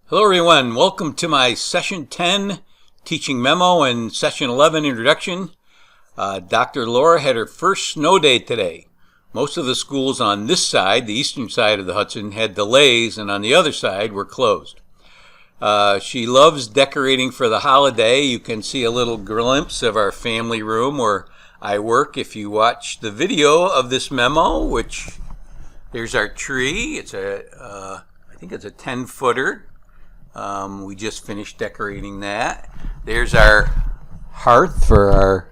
Hello everyone, welcome to my session 10 teaching memo and session 11 introduction. Dr. Laura had her first snow day today. Most of the schools on this side, the eastern side of the Hudson, had delays and on the other side were closed. She loves decorating for the holiday. You can see a little glimpse of our family room where I work if you watch the video of this memo, which there's our tree. It's I think it's a 10-footer. We just finished decorating that. There's our hearth for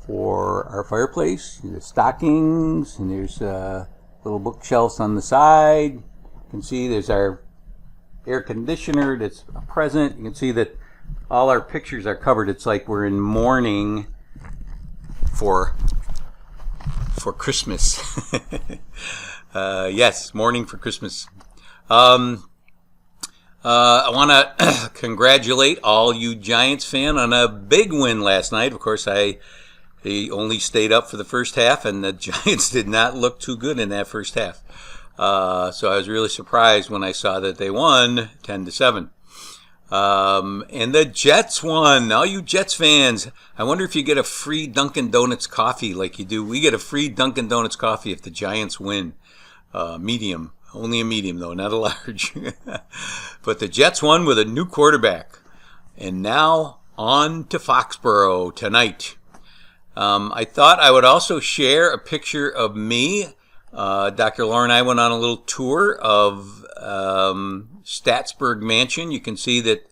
our fireplace. The stockings, and there's little bookshelves on the side. You can see there's our air conditioner that's present. You can see that all our pictures are covered. It's like we're in mourning for Christmas. Yes, mourning for Christmas. I want to congratulate all you Giants fans on a big win last night. Of course, I only stayed up for the first half, and the Giants did not look too good in that first half. So I was really surprised when I saw that they won 10-7. And the Jets won. All you Jets fans, I wonder if you get a free Dunkin' Donuts coffee like you do. We get a free Dunkin' Donuts coffee if the Giants win. Medium. Only a medium, though, not a large. But the Jets won with a new quarterback. And now on to Foxborough tonight. I thought I would also share a picture of me. Dr. Laura and I went on a little tour of Statsburg Mansion. You can see that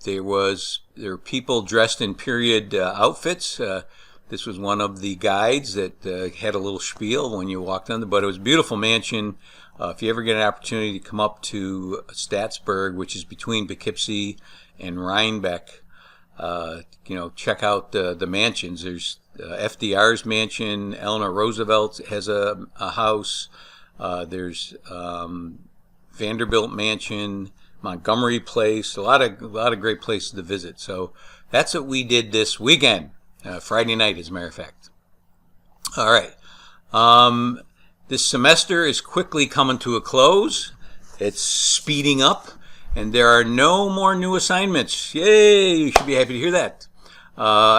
there were people dressed in period outfits. This was one of the guides that had a little spiel when you walked on, but it was a beautiful mansion. If you ever get an opportunity to come up to Statsburg, which is between Poughkeepsie and Rhinebeck, check out the mansions. There's FDR's mansion. Eleanor Roosevelt has a house. There's Vanderbilt Mansion, Montgomery Place. A lot of great places to visit. So that's what we did this weekend. Friday night, as a matter of fact. All right. This semester is quickly coming to a close. It's speeding up, and there are no more new assignments. Yay! You should be happy to hear that.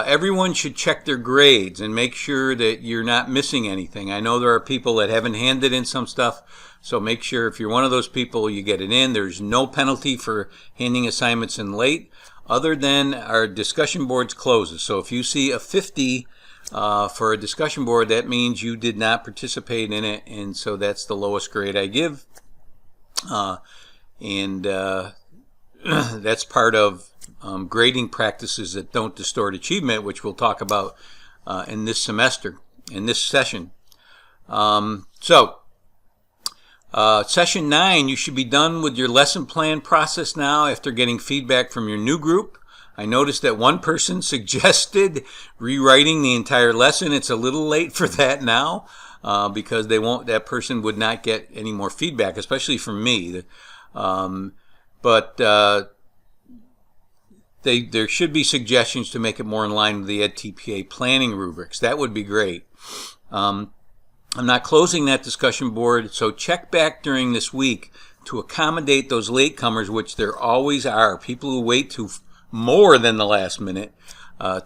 Everyone should check their grades and make sure that you're not missing anything. I know there are people that haven't handed in some stuff, so make sure if you're one of those people, you get it in. There's no penalty for handing assignments in late, other than our discussion board's closes. So if you see a 50 for a discussion board, that means you did not participate in it, and so that's the lowest grade I give. That's part of grading practices that don't distort achievement, which we'll talk about in this semester, in this session. Session 9, you should be done with your lesson plan process now after getting feedback from your new group. I noticed that one person suggested rewriting the entire lesson. It's a little late for that now because that person would not get any more feedback, especially from me. But there should be suggestions to make it more in line with the EdTPA planning rubrics. That would be great. I'm not closing that discussion board, so check back during this week to accommodate those latecomers, which there always are, people who wait to more than the last minute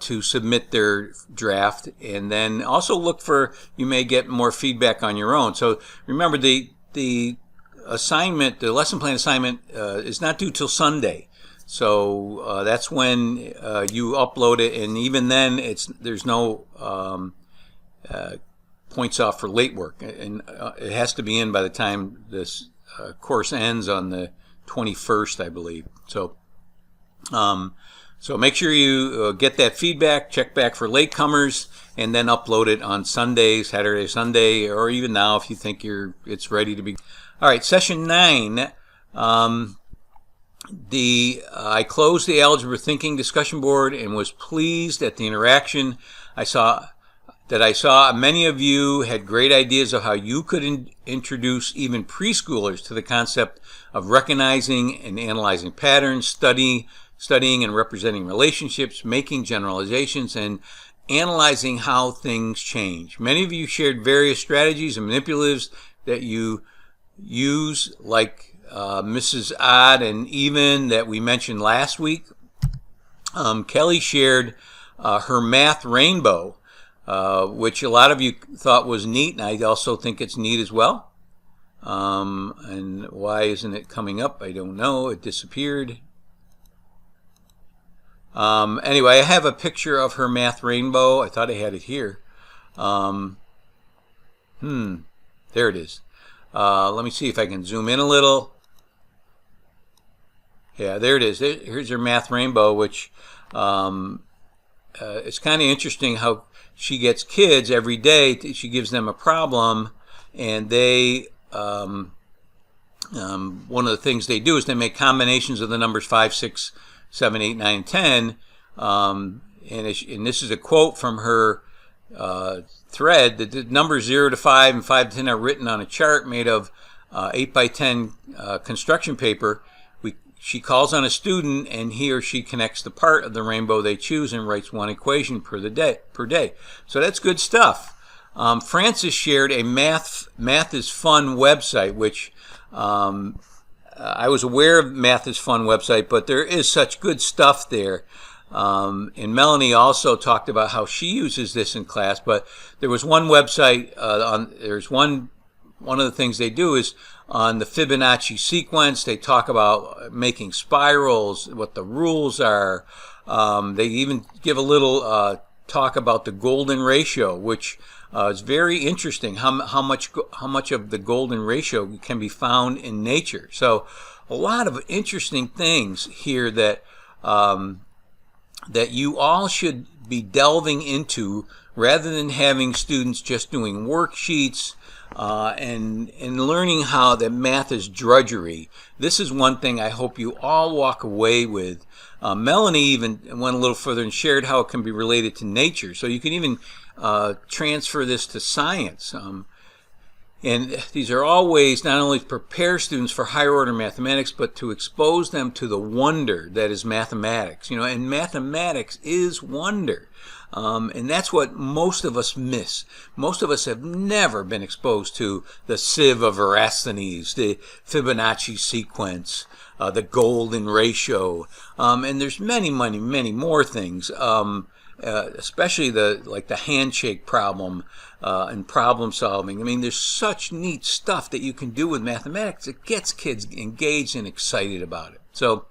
to submit their draft, and then also look for, you may get more feedback on your own. So remember, the assignment, the lesson plan assignment is not due till Sunday. So that's when you upload it, and even then there's no points off for late work, and it has to be in by the time this course ends on the 21st, I believe. So make sure you get that feedback, check back for latecomers, and then upload it on Sunday, Saturday, Sunday, or even now if you think it's ready to be. All right, session 9. I closed the Algebra Thinking discussion board and was pleased at the interaction. I saw many of you had great ideas of how you could introduce even preschoolers to the concept of recognizing and analyzing patterns, studying and representing relationships, making generalizations, and analyzing how things change. Many of you shared various strategies and manipulatives that you use, like Mrs. Odd and Even that we mentioned last week. Kelly shared her math rainbow, which a lot of you thought was neat, and I also think it's neat as well. And why isn't it coming up? I don't know. It disappeared. Anyway, I have a picture of her math rainbow. I thought I had it here. There it is. Let me see if I can zoom in a little. Yeah, there it is. Here's her math rainbow, which it's kind of interesting how she gets kids every day. She gives them a problem, and they one of the things they do is they make combinations of the numbers 5, 6, 7, 8, 9, 10. And this is a quote from her thread. The numbers 0 to 5 and 5 to 10 are written on a chart made of 8 by 10 construction paper. She calls on a student, and he or she connects the part of the rainbow they choose and writes one equation per day. So that's good stuff. Francis shared a Math is Fun website, which I was aware of Math is Fun website, but there is such good stuff there. And Melanie also talked about how she uses this in class, but there was one website, there's one of the things they do is on the Fibonacci sequence. They talk about making spirals, what the rules are. They even give a little talk about the golden ratio, which is very interesting. How much of the golden ratio can be found in nature? So a lot of interesting things here that you all should be delving into, rather than having students just doing worksheets and learning how that math is drudgery. This is one thing I hope you all walk away with. Melanie even went a little further and shared how it can be related to nature. So you can even transfer this to science. And these are all ways not only to prepare students for higher order mathematics, but to expose them to the wonder that is mathematics. And mathematics is wonder. And that's what most of us miss. Most of us have never been exposed to the sieve of Eratosthenes, the Fibonacci sequence, the golden ratio, and there's many more things. Especially the handshake problem and problem solving. I mean, there's such neat stuff that you can do with mathematics that gets kids engaged and excited about it. So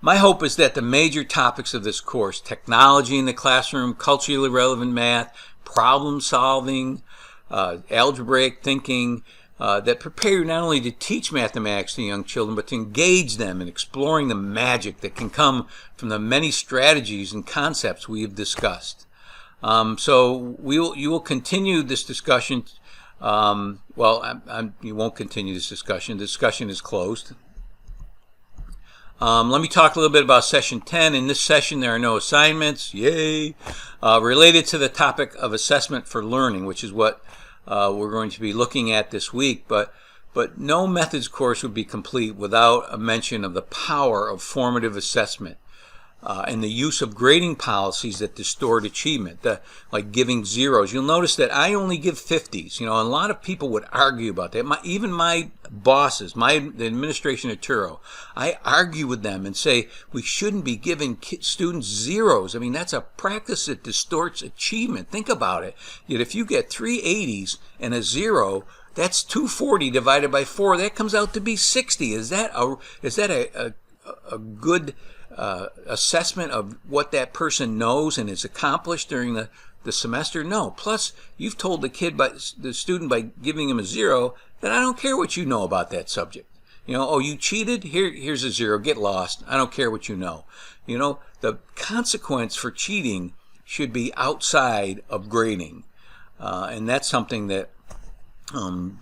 my hope is that the major topics of this course, technology in the classroom, culturally relevant math, problem solving, algebraic thinking, that prepare you not only to teach mathematics to young children, but to engage them in exploring the magic that can come from the many strategies and concepts we have discussed. So you will continue this discussion. You won't continue this discussion. The discussion is closed. Let me talk a little bit about session 10. In this session, there are no assignments. Yay! Related to the topic of assessment for learning, which is what we're going to be looking at this week, but no methods course would be complete without a mention of the power of formative assessment and the use of grading policies that distort achievement, like giving zeros. You'll notice that I only give 50s. A lot of people would argue about that. Even my bosses, the administration at Turo, I argue with them and say we shouldn't be giving students zeros. I mean, that's a practice that distorts achievement. Think about it. Yet if you get 3 80s and a 0, that's 240 divided by 4. That comes out to be 60. Is that a good assessment of what that person knows and has accomplished during the semester? No. Plus, you've told the student by giving him a 0 that I don't care what you know about that subject. You cheated? Here's a 0. Get lost. I don't care what you know. The consequence for cheating should be outside of grading. And that's something that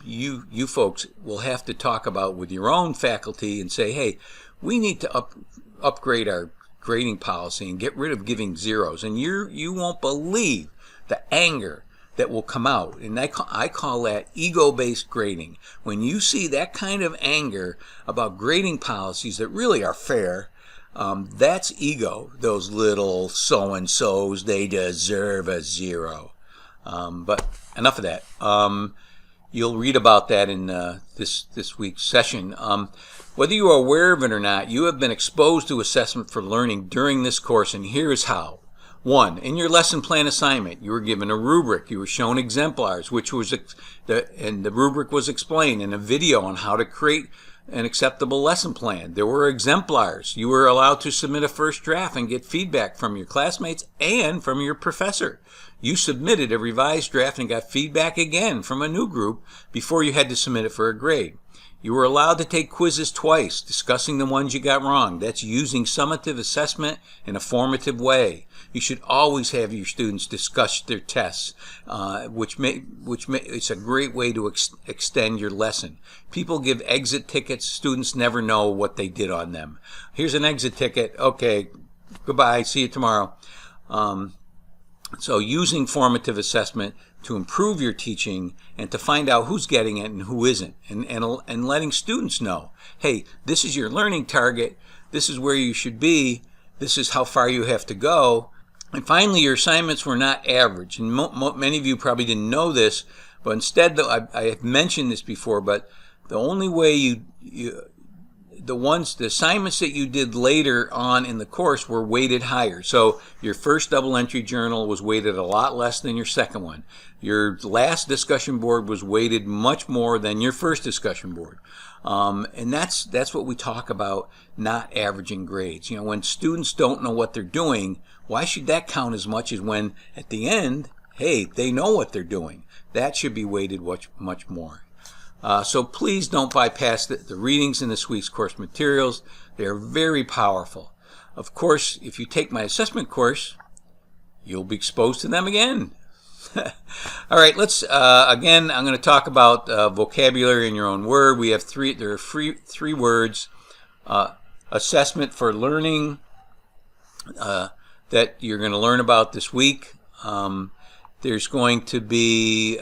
you folks will have to talk about with your own faculty and say, hey, we need to upgrade our grading policy and get rid of giving zeros. And you won't believe the anger that will come out. And I call that ego-based grading. When you see that kind of anger about grading policies that really are fair, that's ego. Those little so-and-sos, they deserve a 0. But enough of that. you'll read about that in this week's session. Whether you are aware of it or not, you have been exposed to assessment for learning during this course, and here's how. 1. In your lesson plan assignment, you were given a rubric. You were shown exemplars, and the rubric was explained in a video on how to create an acceptable lesson plan. There were exemplars. You were allowed to submit a first draft and get feedback from your classmates and from your professor. You submitted a revised draft and got feedback again from a new group before you had to submit it for a grade. You were allowed to take quizzes twice, discussing the ones you got wrong. That's using summative assessment in a formative way. You should always have your students discuss their tests, it's a great way to extend your lesson. People give exit tickets. Students never know what they did on them. Here's an exit ticket. Okay, goodbye. See you tomorrow. So using formative assessment to improve your teaching and to find out who's getting it and who isn't, and letting students know, hey, this is your learning target, this is where you should be, this is how far you have to go. And finally, your assignments were not average. And many of you probably didn't know this, but instead, I have mentioned this before, but the only way the assignments that you did later on in the course were weighted higher. So your first double entry journal was weighted a lot less than your second one. Your last discussion board was weighted much more than your first discussion board. And that's what we talk about, not averaging grades. You know, when students don't know what they're doing, why should that count as much as when at the end, hey, they know what they're doing? That should be weighted much more. So please don't bypass the readings in this week's course materials. They are very powerful. Of course, if you take my assessment course, you'll be exposed to them again. All right, let's again, I'm going to talk about vocabulary in your own word. We have there are three words. Assessment for learning that you're going to learn about this week. There's going to be,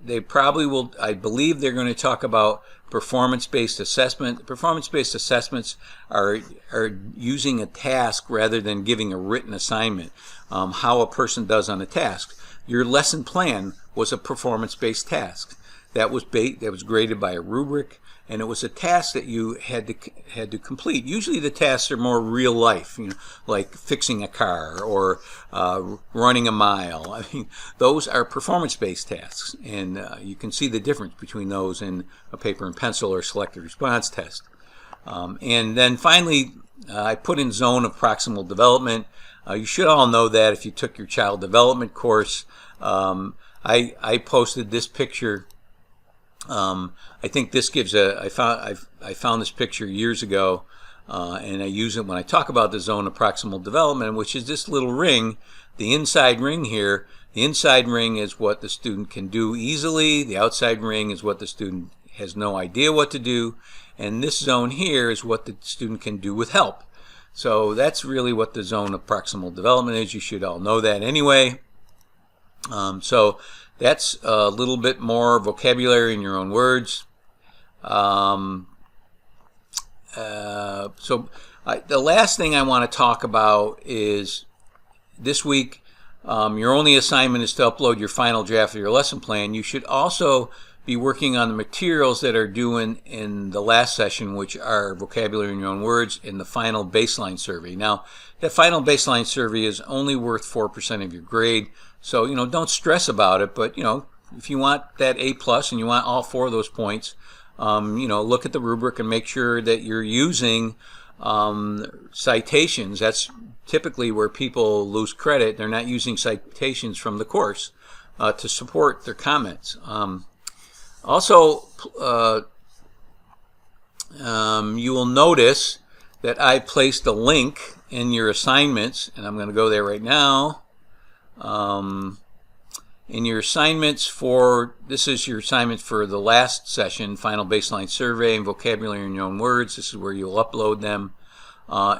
they probably will, I believe they're going to talk about performance-based assessment. Performance-based assessments are using a task rather than giving a written assignment, how a person does on a task. Your lesson plan was a performance-based task. That was graded by a rubric, and it was a task that you had to complete. Usually the tasks are more real life, you know, like fixing a car or running a mile. I mean, those are performance-based tasks, and you can see the difference between those and a paper and pencil or selected response test. And then finally, I put in zone of proximal development. You should all know that if you took your child development course. I posted this picture. I think this gives I found this picture years ago, and I use it when I talk about the zone of proximal development, which is this little ring, the inside ring here. The inside ring is what the student can do easily. The outside ring is what the student has no idea what to do. And this zone here is what the student can do with help. So that's really what the zone of proximal development is. You should all know that anyway. So that's a little bit more vocabulary in your own words. The last thing I want to talk about is this week, your only assignment is to upload your final draft of your lesson plan. You should also be working on the materials that are due in the last session, which are vocabulary in your own words, in the final baseline survey. Now, that final baseline survey is only worth 4% of your grade, so don't stress about it. But if you want that A+ and you want all 4 of those points, look at the rubric and make sure that you're using citations. That's typically where people lose credit. They're not using citations from the course to support their comments. Also, you will notice that I placed a link in your assignments, and I'm going to go there right now. In your assignments this is your assignment for the last session, final baseline survey and vocabulary in your own words. This is where you'll upload them.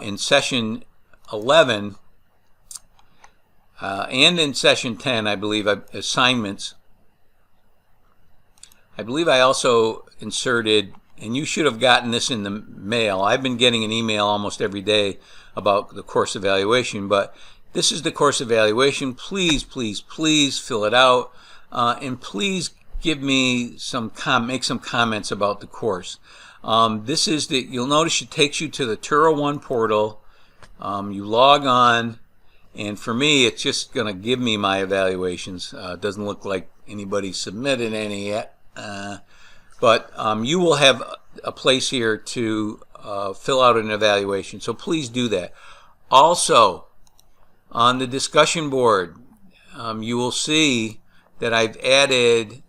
In session 11 and in session 10, I believe, assignments. I believe I also inserted, and you should have gotten this in the mail. I've been getting an email almost every day about the course evaluation, but this is the course evaluation. Please, please, please fill it out, and please give me make some comments about the course. This is you'll notice it takes you to the Turo One portal. You log on, and for me, it's just going to give me my evaluations. It doesn't look like anybody submitted any yet, but you will have a place here to fill out an evaluation. So please do that. Also, on the discussion board, you will see that I've added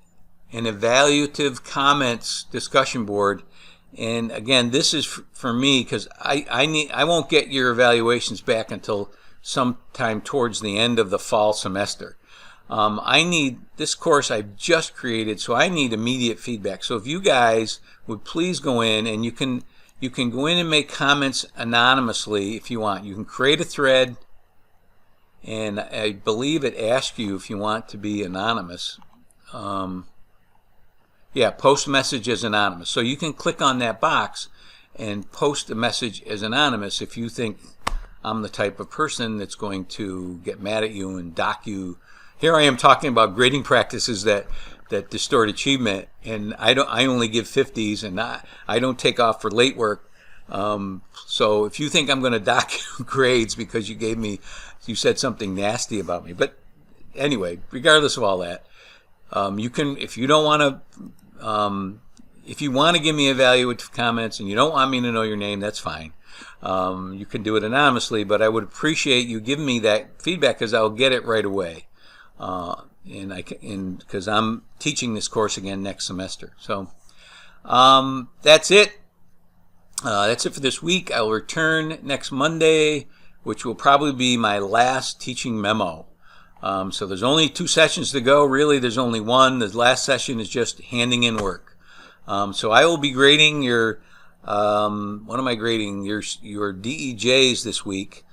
an evaluative comments discussion board. And again, this is for me because I won't get your evaluations back until sometime towards the end of the fall semester. I need this course I've just created, so I need immediate feedback. So if you guys would please go in, and you can go in and make comments anonymously if you want. You can create a thread, and I believe it asks you if you want to be anonymous. Yeah, post message as anonymous. So you can click on that box and post a message as anonymous if you think I'm the type of person that's going to get mad at you and dock you. Here I am talking about grading practices that distort achievement, and I only give 50s, and I don't take off for late work. So if you think I'm going to dock you grades because you said something nasty about me. But anyway, regardless of all that, you can, if you don't want to, if you want to give me evaluative comments and you don't want me to know your name, that's fine. You can do it anonymously, but I would appreciate you giving me that feedback because I'll get it right away. Because I'm teaching this course again next semester. So that's it. That's it for this week. I'll return next Monday, which will probably be my last teaching memo. So there's only 2 sessions to go. Really, there's only one. The last session is just handing in work. So I will be grading your, what am I grading? Your DEJs this week.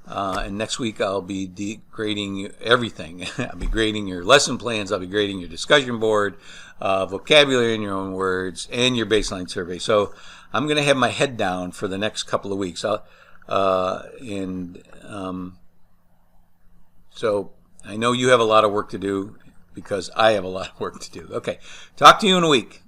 And next week I'll be grading everything. I'll be grading your lesson plans. I'll be grading your discussion board, vocabulary in your own words, and your baseline survey. So I'm going to have my head down for the next couple of weeks. So I know you have a lot of work to do because I have a lot of work to do. Okay, talk to you in a week.